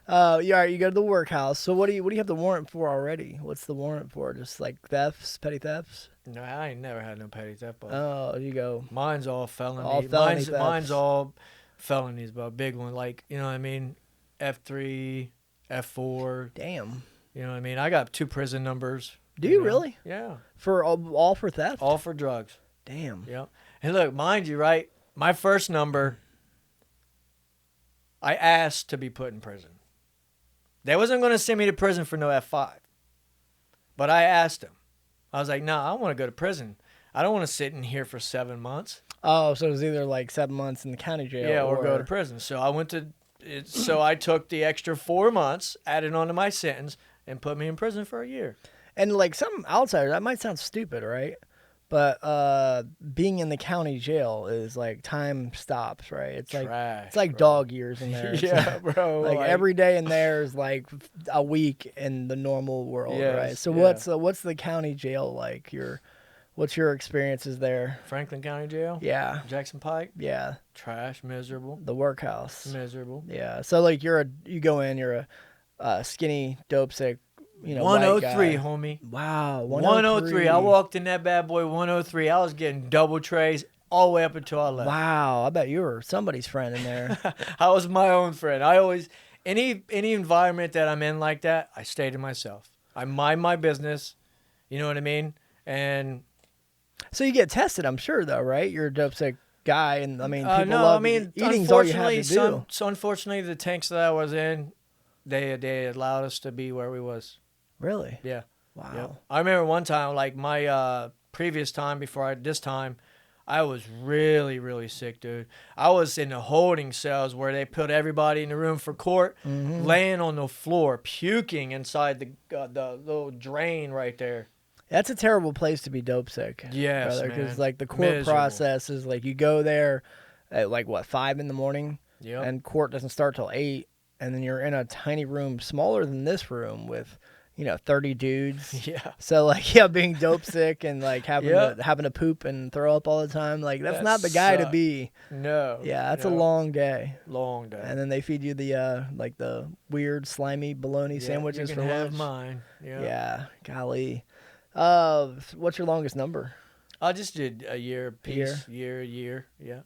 You go to the workhouse. So what do you have the warrant for already? What's the warrant for? Just like thefts, petty thefts? No, I ain't never had no petty theft. But you go. Mine's all felony. All felony thefts. Mine's all felonies, but a big one. Like, you know what I mean? F3, F4. Damn. You know what I mean? I got 2 prison numbers. Do you really? Yeah. For all for theft? All for drugs. Damn. Yep. And look, mind you, right? My first number, I asked to be put in prison. They wasn't going to send me to prison for no F5. But I asked them. I was like, no, I want to go to prison. I don't want to sit in here for 7 months. Oh, so it was either like 7 months in the county jail. Yeah, or go to prison. So I went to, so I took the extra 4 months, added on to my sentence, and put me in prison for a year. And like some outsiders, that might sound stupid, right? But being in the county jail is like time stops, right? It's Trash, like it's like bro. dog years in there. Yeah, bro. Like every day in there is like a week in the normal world, Yes, right? So yeah. what's the county jail like? What's your experiences there? Franklin County Jail? Yeah, Jackson Pike? yeah. Trash, miserable. The workhouse. Miserable. Yeah. So like you go in, you're a skinny, dope sick, white 103, guy. homie. Wow, 103. I walked in that bad boy 103. I was getting double trays all the way up until I left. Wow, I bet you were somebody's friend in there. I was my own friend. I always, any environment that I'm in like that, I stay to myself. I mind my business. You know what I mean? And So you get tested, I'm sure, though, right? You're a dope sick guy, and people love eating's all you have to do. So unfortunately, the tanks that I was in, they allowed us to be where we was. Really? Yeah. Wow. Yep. I remember one time, like my previous time this time, I was really, really sick, dude. I was in the holding cells where they put everybody in the room for court, laying on the floor, puking inside the little drain right there. That's a terrible place to be dope sick. Yes, man. Because like the court process is like you go there at like 5 a.m, Yep. and court doesn't start till 8, and then you're in a tiny room smaller than this room with 30 dudes. Yeah. So like being dope sick and like having to poop and throw up all the time, like that's That not the guy to sucked. be. No. Yeah, that's a no. long day. Long day. And then they feed you the like the weird slimy bologna sandwiches you for can lunch. have mine. Yeah. Yeah, golly. What's your longest number? I just did a year piece. Year? Year. Yeah.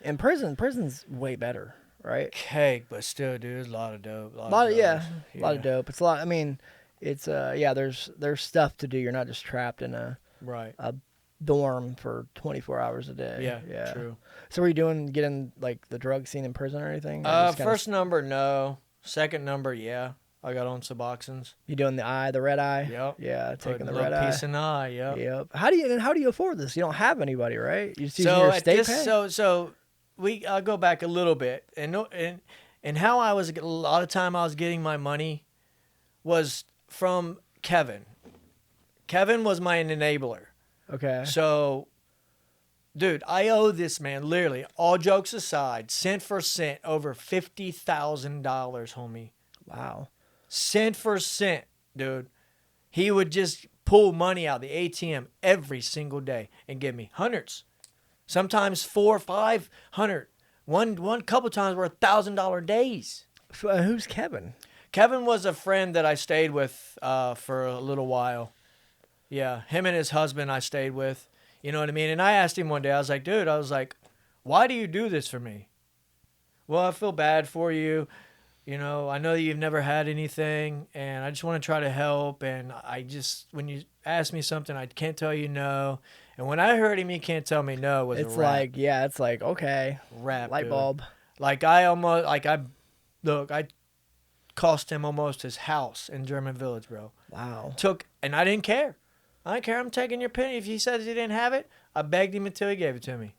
In prison's way better. right? Cake, but still, dude, a lot of dope. A lot of drugs. a lot of dope. It's a lot. I mean, it's yeah. There's stuff to do. You're not just trapped in Right. a dorm for 24 hours a day. Yeah, Yeah. true. So were you getting like the drug scene in prison or anything? Or just First number, no. Second number, yeah. I got on Suboxones. you doing the red eye? Yep. Yeah, taking the Put a red little eye. piece in the eye, yep. Yep. How do you afford this? You don't have anybody, right? You just using So your at state this, pay? so I'll go back a little bit, and how I was a lot of time I was getting my money was from Kevin. Kevin was my enabler. Okay. So, dude, I owe this man literally, all jokes aside, cent for cent, over $50,000, homie. Wow. Cent for cent, dude. He would just pull money out of the ATM every single day and give me hundreds, sometimes 400 or 500. One couple times were $1,000 days. Who's Kevin? Kevin was a friend that I stayed with for a little while. Yeah, him and his husband I stayed with. You know what I mean? And I asked him one day, I was like, dude, why do you do this for me? Well, I feel bad for you. You know, I know that you've never had anything, and I just want to try to help. And when you ask me something, I can't tell you no. And when I heard him, you can't tell me no was It's a rap. like, yeah, it's like, okay. Rap, Light dude. bulb. I cost him almost his house in German Village, bro. Wow. And I didn't care. I didn't care. I'm taking your penny. If he says he didn't have it, I begged him until he gave it to me.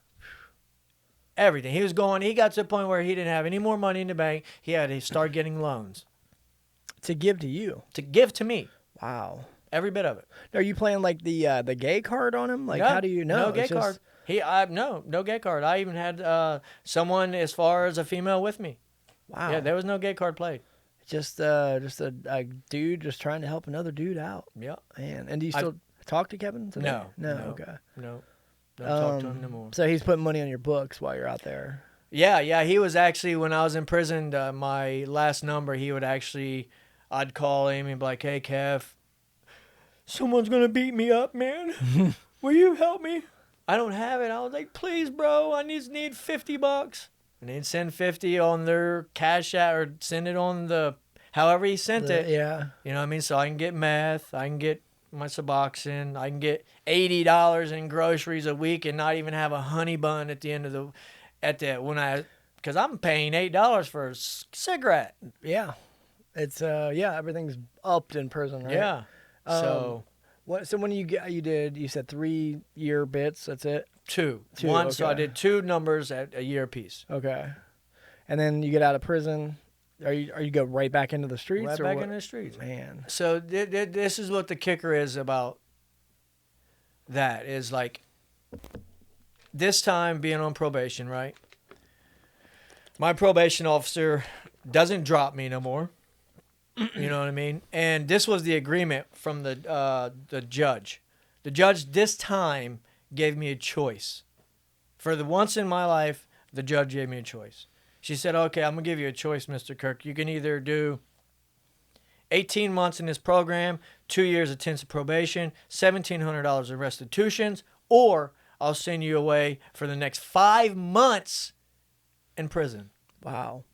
Everything. He got to the point where he didn't have any more money in the bank. He had to start getting loans. To give to you. To give to me. Wow. Every bit of it. Are you playing like the gay card on him? Like, No, how do you know? No gay It's just- card. No gay card. I even had someone as far as a female with me. Wow. Yeah, there was no gay card played. Just a dude just trying to help another dude out. Yeah. Man, and do you still talk to Kevin today? No. No. Okay. No. Don't talk to him no more. So he's putting money on your books while you're out there. Yeah. He was actually, when I was in prison, my last number, I'd call him and be like, hey, Kev, someone's going to beat me up, man. Will you help me? I don't have it. I was like, please, bro, I need $50. And they'd send 50 on their cash out or send it on however he sent it. Yeah. You know what I mean? So I can get meth. I can get my Suboxone. I can get $80 in groceries a week and not even have a honey bun at the end of because I'm paying $8 for a cigarette. Yeah. It's everything's upped in prison, right? Yeah. So when you said 3-year bits, that's it? Two. Two, One, so I okay. did 2 numbers at a year apiece. Okay. And then you get out of prison. Are you go right back into the streets? Right or back what? into the streets. Man. So this is what the kicker is about that is like this time being on probation, right? My probation officer doesn't drop me no more. You know what I mean? And this was the agreement from the judge. The judge this time gave me a choice. For the once in my life, the judge gave me a choice. She said, okay, I'm going to give you a choice, Mr. Kirk. You can either do 18 months in this program, 2 years intensive probation, $1,700 in restitutions, or I'll send you away for the next 5 months in prison. Wow.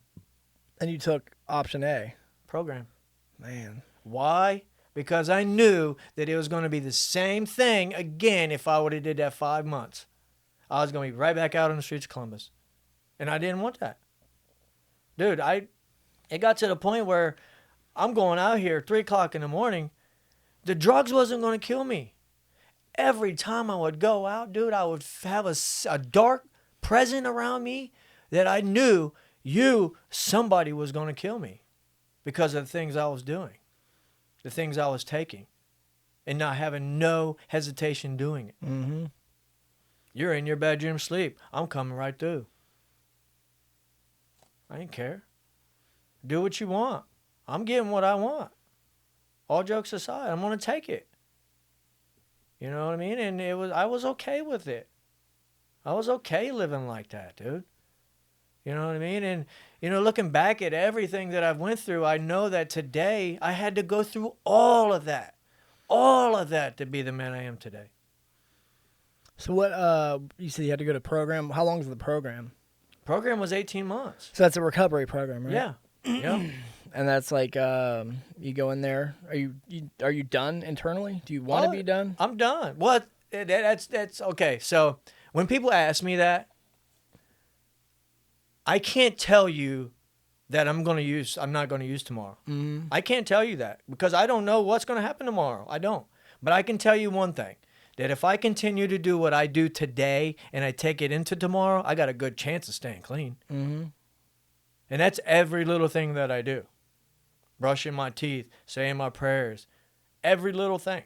And you took option A. Program. Man. Why? Because I knew that it was going to be the same thing again if I would have did that 5 months. I was going to be right back out on the streets of Columbus. And I didn't want that. Dude, it got to the point where I'm going out here 3 o'clock in the morning. The drugs wasn't going to kill me. Every time I would go out, dude, I would have a dark presence around me that I knew somebody was going to kill me because of the things I was doing, the things I was taking, and not having no hesitation doing it. Mm-hmm. You're in your bedroom sleep. I'm coming right through. I didn't care. Do what you want. I'm getting what I want. All jokes aside, I'm going to take it. You know what I mean? And I was okay with it. I was okay living like that, dude. You know what I mean? And, looking back at everything that I've went through, I know that today I had to go through all of that to be the man I am today. So what, you said you had to go to program. How long is the program? Program was 18 months. So that's a recovery program, right? Yeah. Yeah. And that's like you go in there. Are you done internally? Do you want to be done? I'm done. What? That's okay. So when people ask me that, I can't tell you that I'm not going to use tomorrow. Mm-hmm. I can't tell you that because I don't know what's going to happen tomorrow. I don't. But I can tell you one thing, that if I continue to do what I do today and I take it into tomorrow, I got a good chance of staying clean. Mm-hmm. And that's every little thing that I do. Brushing my teeth, saying my prayers, every little thing.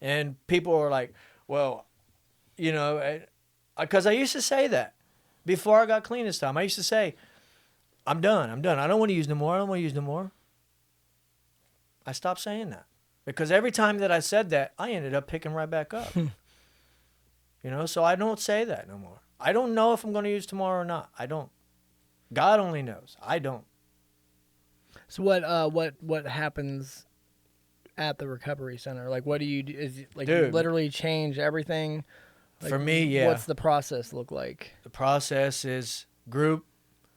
And people are like, well, you know, because I used to say that before I got clean this time. I used to say, I'm done. I don't want to use no more. I stopped saying that. Because every time that I said that, I ended up picking right back up. You know, so I don't say that no more. I don't know if I'm going to use tomorrow or not. I don't. God only knows. I don't. So what happens at the recovery center? Like, what do you do? Is it, like, you literally change everything? Like, for me, yeah. What's the process look like? The process is group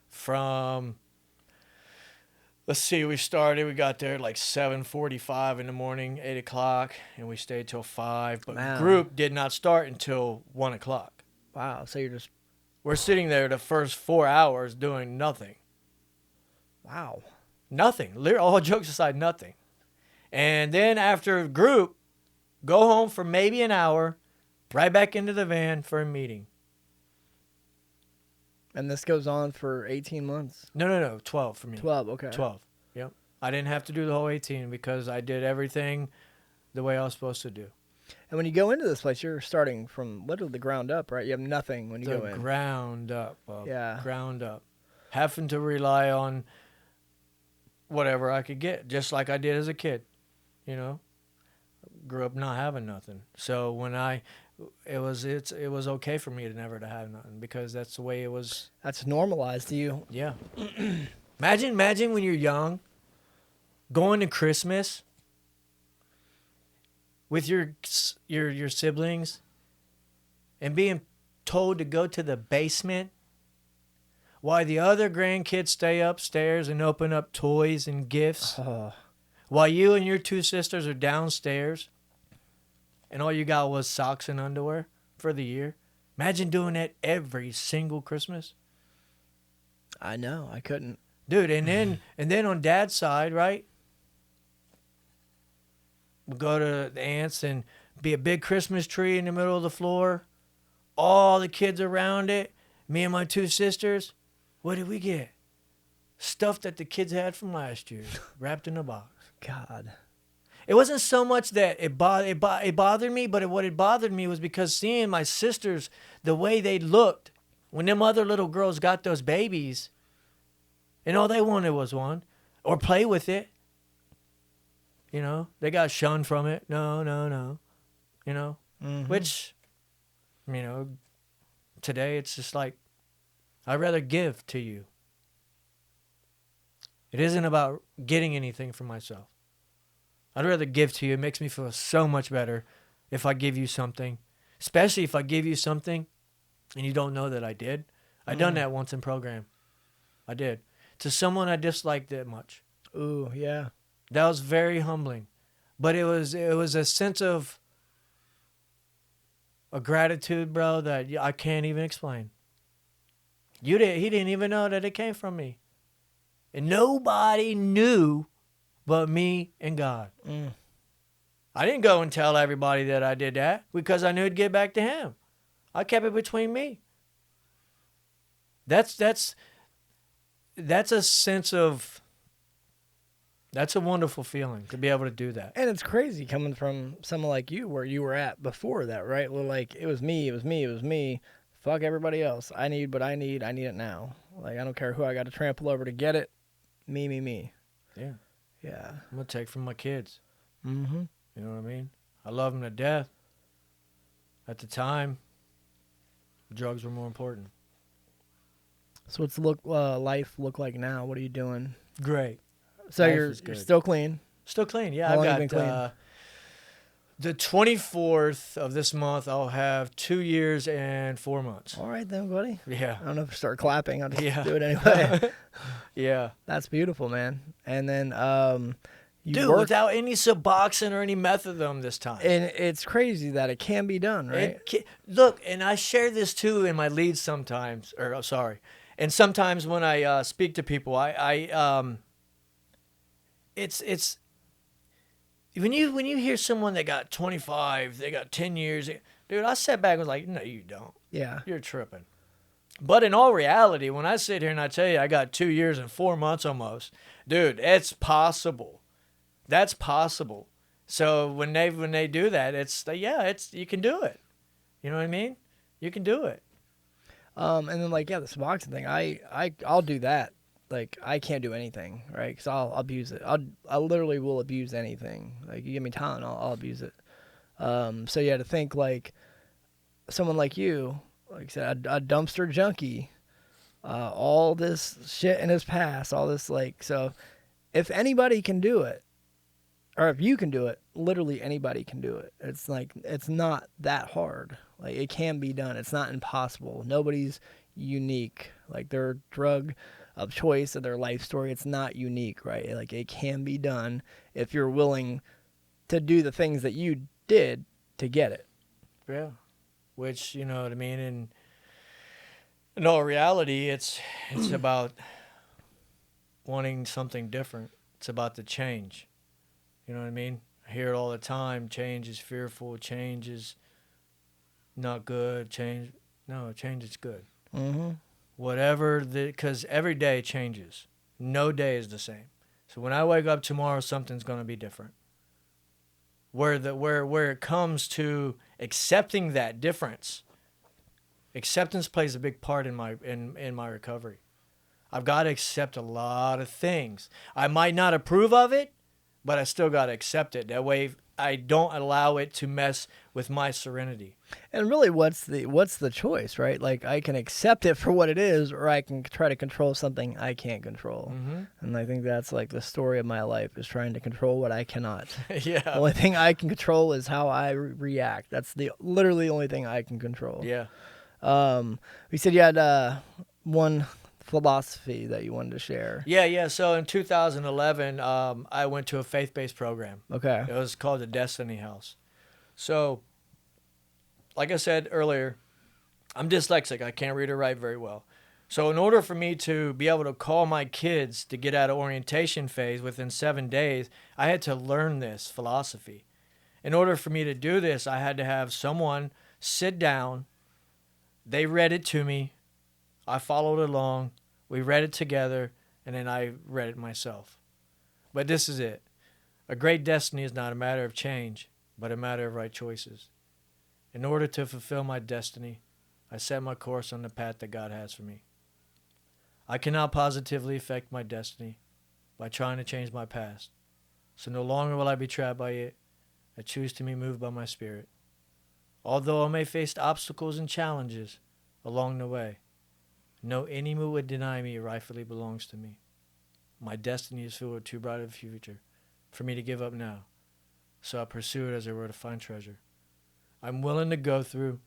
from, let's see, we got there like 7:45 in the morning, 8 o'clock, and we stayed till 5. But group did not start until 1 o'clock. Wow. So we're sitting there the first 4 hours doing nothing. Wow. Nothing. All jokes aside, nothing. And then after group, go home for maybe an hour, right back into the van for a meeting. And this goes on for 18 months? No, 12 for me. 12, okay. 12, yep. I didn't have to do the whole 18 because I did everything the way I was supposed to do. And when you go into this place, you're starting from literally the ground up, right? You have nothing when you go in. The ground up, yeah. Ground up. Having to rely on whatever I could get, just like I did as a kid, you know. Grew up not having nothing. So when it was okay for me to never to have nothing because that's the way it was. That's normalized to you. Yeah. Imagine when you're young, going to Christmas with your siblings and being told to go to the basement while the other grandkids stay upstairs and open up toys and gifts. While you and your 2 sisters are downstairs and all you got was socks and underwear for the year. Imagine doing that every single Christmas. I know. I couldn't. Dude, and then on Dad's side, right? We'll go to the aunts and be a big Christmas tree in the middle of the floor. All the kids around it. Me and my 2 sisters. What did we get? Stuff that the kids had from last year, wrapped in a box. God. It wasn't so much that it bothered me, but what it bothered me was because seeing my sisters, the way they looked when them other little girls got those babies, and all they wanted was one, or play with it. You know, they got shunned from it. No. You know, which, you know, today it's just like, I'd rather give to you. It isn't about getting anything for myself. I'd rather give to you. It makes me feel so much better if I give you something, especially if I give you something and you don't know that I did. I done that once in program. I did. To someone I disliked that much. Ooh, yeah. That was very humbling. But it was a sense of a gratitude, bro, that I can't even explain. He didn't even know that it came from me. And nobody knew but me and God. I didn't go and tell everybody that I did that because I knew it'd get back to him. I kept it between me. That's a sense of, that's a wonderful feeling to be able to do that. And it's crazy coming from someone like you where you were at before that, right? Well, like, it was me. Fuck everybody else. I need what I need. I need it now. Like, I don't care who I got to trample over to get it. Me. Yeah. Yeah. I'm going to take from my kids. Mm-hmm. You know what I mean? I love them to death. At the time, drugs were more important. So what's life look like now? What are you doing? Great. So Life you're is good. still clean? Still clean, yeah. How long I've you got been clean? The 24th of this month, I'll have 2 years and 4 months. All right then, buddy. Yeah. I don't know if I start clapping. I'll just Yeah. do it anyway. Yeah. That's beautiful, man. And then you Dude, work, without any Suboxone or any methadone this time. and it's crazy that it can be done, right? Look, and I share this too in my leads sometimes, and sometimes when I speak to people, it's when you hear someone that got 25, they got 10 years, dude, I sat back and was like, no, you don't. Yeah. You're tripping. But in all reality, when I sit here and I tell you I got 2 years and 4 months almost, dude, it's possible. That's possible. So when they do that, it's you can do it. You know what I mean? You can do it. And then the Suboxone thing, I'll do that. Like, I can't do anything, right? Because I'll abuse it. I literally will abuse anything. Like, you give me Tylenol, I'll abuse it. So yeah, to think like someone like you, like I said, a dumpster junkie, all this shit in his past, all this so if anybody can do it, or if you can do it, literally anybody can do it. It's like, it's not that hard. Like, it can be done. It's not impossible. Nobody's unique. Like, their drug of choice or their life story, it's not unique, right? Like, it can be done if you're willing to do the things that you did to get it. Yeah. Which, you know what I mean? And in all reality, it's about wanting something different. It's about the change. You know what I mean? I hear it all the time. Change is fearful. Change is not good. Change is good. Mm-hmm. Because every day changes. No day is the same. So when I wake up tomorrow, something's going to be different. Where it comes to accepting that difference, acceptance plays a big part in my recovery. I've got to accept a lot of things. I might not approve of it, but I still got to accept it. That way I don't allow it to mess with my serenity. And really, what's the choice, right? Like, I can accept it for what it is, or I can try to control something I can't control. Mm-hmm. And I think that's like the story of my life, is trying to control what I cannot. Yeah. The only thing I can control is how I react. That's literally the only thing I can control. Yeah. We said you had one philosophy that you wanted to share. Yeah. So in 2011, I went to a faith-based program. Okay. It was called the Destiny House. So, like I said earlier, I'm dyslexic. I can't read or write very well. So in order for me to be able to call my kids to get out of orientation phase within 7 days, I had to learn this philosophy. In order for me to do this, I had to have someone sit down. They read it to me. I followed along. We read it together, and then I read it myself. But this is it. A great destiny is not a matter of change, but a matter of right choices. In order to fulfill my destiny, I set my course on the path that God has for me. I cannot positively affect my destiny by trying to change my past. So no longer will I be trapped by it. I choose to be moved by my spirit. Although I may face obstacles and challenges along the way, no enemy would deny me rightfully belongs to me. My destiny is filled with too bright a future for me to give up now. So I pursue it as I were to find treasure. I'm willing to go through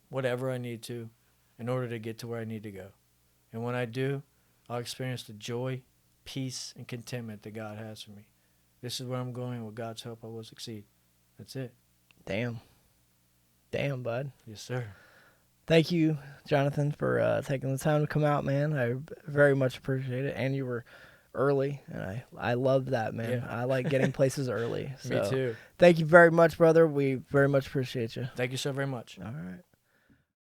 whatever I need to in order to get to where I need to go. And when I do, I'll experience the joy, peace, and contentment that God has for me. This is where I'm going. With God's help, I will succeed. That's it. Damn, bud. Yes, sir. Thank you, Jonathon, for taking the time to come out, man. I very much appreciate it. And you were early, and I love that, man. Yeah. I like getting places early. So Me too. thank you very much, brother. We very much appreciate you. Thank you so very much. All right.